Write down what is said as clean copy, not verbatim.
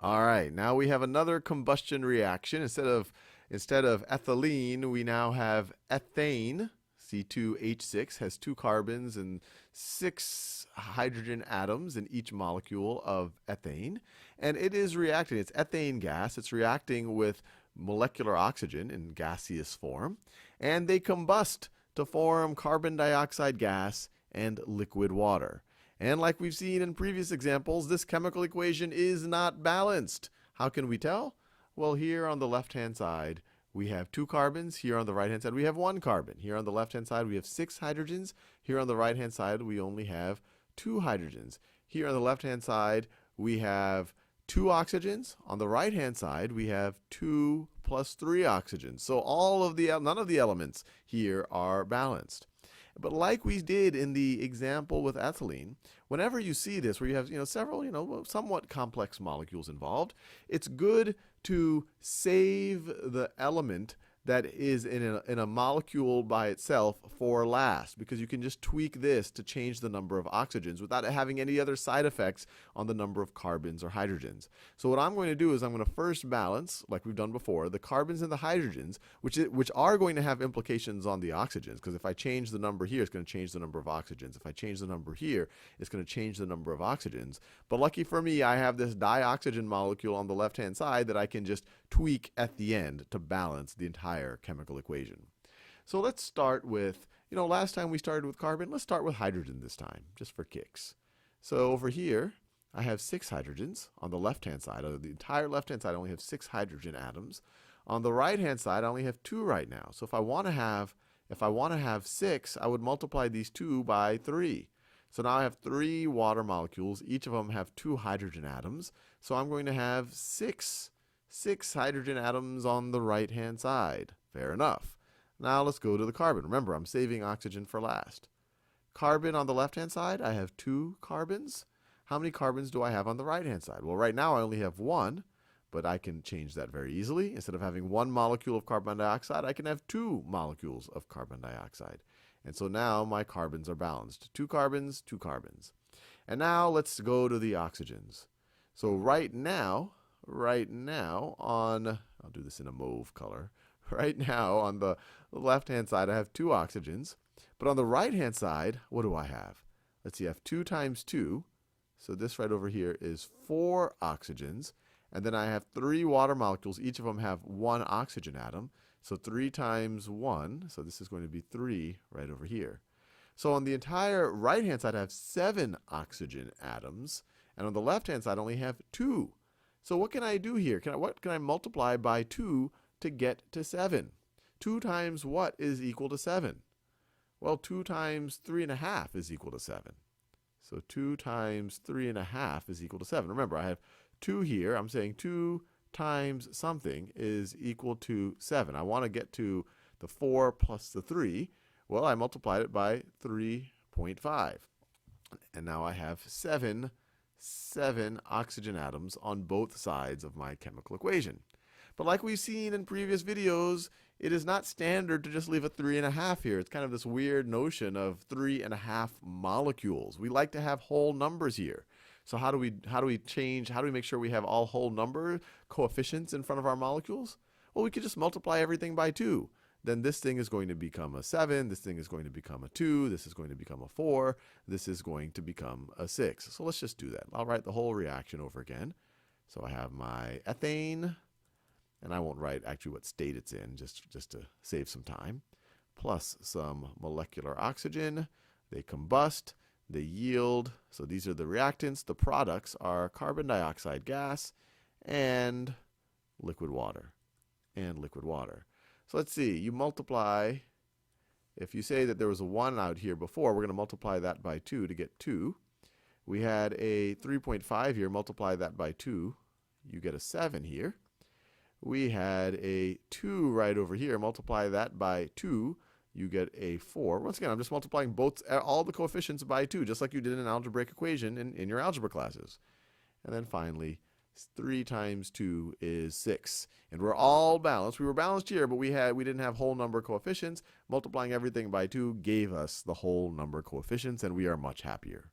All right, now we have another combustion reaction. Instead of ethylene, we now have ethane. C2H6 has 2 carbons and 6 hydrogen atoms in each molecule of ethane. And it is reacting, it's ethane gas. It's reacting with molecular oxygen in gaseous form. And they combust to form carbon dioxide gas and liquid water. And like we've seen in previous examples, this chemical equation is not balanced. How can we tell? Well, here on the left-hand side, we have 2 carbons. Here on the right-hand side, we have 1 carbon. Here on the left-hand side, we have 6 hydrogens. Here on the right-hand side, we only have 2 hydrogens. Here on the left-hand side, we have 2 oxygens. On the right-hand side, we have 2 plus 3 oxygens. So none of the elements here are balanced. But like we did in the example with ethylene, whenever you see this where you have several somewhat complex molecules involved, it's good to save the element that is in a molecule by itself for last, because you can just tweak this to change the number of oxygens without having any other side effects on the number of carbons or hydrogens. So what I'm going to do is I'm going to first balance, like we've done before, the carbons and the hydrogens, which are going to have implications on the oxygens, because if I change the number here, it's going to change the number of oxygens. If I change the number here, it's going to change the number of oxygens. But lucky for me, I have this dioxygen molecule on the left-hand side that I can just tweak at the end to balance the entire chemical equation. So let's start with, last time we started with carbon, let's start with hydrogen this time, just for kicks. So over here, I have 6 hydrogens on the left-hand side. On the entire left-hand side, I only have 6 hydrogen atoms. On the right-hand side, I only have 2 right now. So if I want to have 6, I would multiply these 2 by 3. So now I have 3 water molecules. Each of them have 2 hydrogen atoms. So I'm going to have 6 hydrogen atoms on the right-hand side. Fair enough. Now let's go to the carbon. Remember, I'm saving oxygen for last. Carbon on the left-hand side, I have 2 carbons. How many carbons do I have on the right-hand side? Well, right now I only have 1, but I can change that very easily. Instead of having 1 molecule of carbon dioxide, I can have 2 molecules of carbon dioxide. And so now my carbons are balanced. 2 carbons, 2 carbons. And now let's go to the oxygens. So right now I'll do this in a mauve color. Right now on the left-hand side, I have 2 oxygens. But on the right-hand side, what do I have? Let's see, I have 2 times 2. So this right over here is 4 oxygens. And then I have 3 water molecules. Each of them have 1 oxygen atom. So 3 times 1, so this is going to be 3 right over here. So on the entire right-hand side, I have 7 oxygen atoms. And on the left-hand side, I only have 2. So what can I do here? What can I multiply by 2 to get to 7? 2 times what is equal to 7? Well, 2 times 3.5 is equal to 7. So 2 times 3.5 is equal to 7. Remember, I have 2 here. I'm saying 2 times something is equal to 7. I want to get to the 4 plus the 3. Well, I multiplied it by 3.5. And now I have 7 oxygen atoms on both sides of my chemical equation. But like we've seen in previous videos, it is not standard to just leave a 3.5 here. It's kind of this weird notion of 3.5 molecules. We like to have whole numbers here. So how do we make sure we have all whole number coefficients in front of our molecules? Well, we could just multiply everything by 2. Then this thing is going to become a 7, this thing is going to become a 2, this is going to become a 4, this is going to become a 6. So let's just do that. I'll write the whole reaction over again. So I have my ethane, and I won't write actually what state it's in, just to save some time, plus some molecular oxygen. They combust, they yield. So these are the reactants. The products are carbon dioxide gas and liquid water. So let's see, you multiply, if you say that there was a 1 out here before, we're going to multiply that by 2 to get 2. We had a 3.5 here, multiply that by 2, you get a 7 here. We had a 2 right over here, multiply that by 2, you get a 4. Once again, I'm just multiplying all the coefficients by 2, just like you did in an algebraic equation in your algebra classes. And then finally, 3 times 2 is 6. And we're all balanced. We were balanced here, but we didn't have whole number coefficients. Multiplying everything by 2 gave us the whole number coefficients, and we are much happier.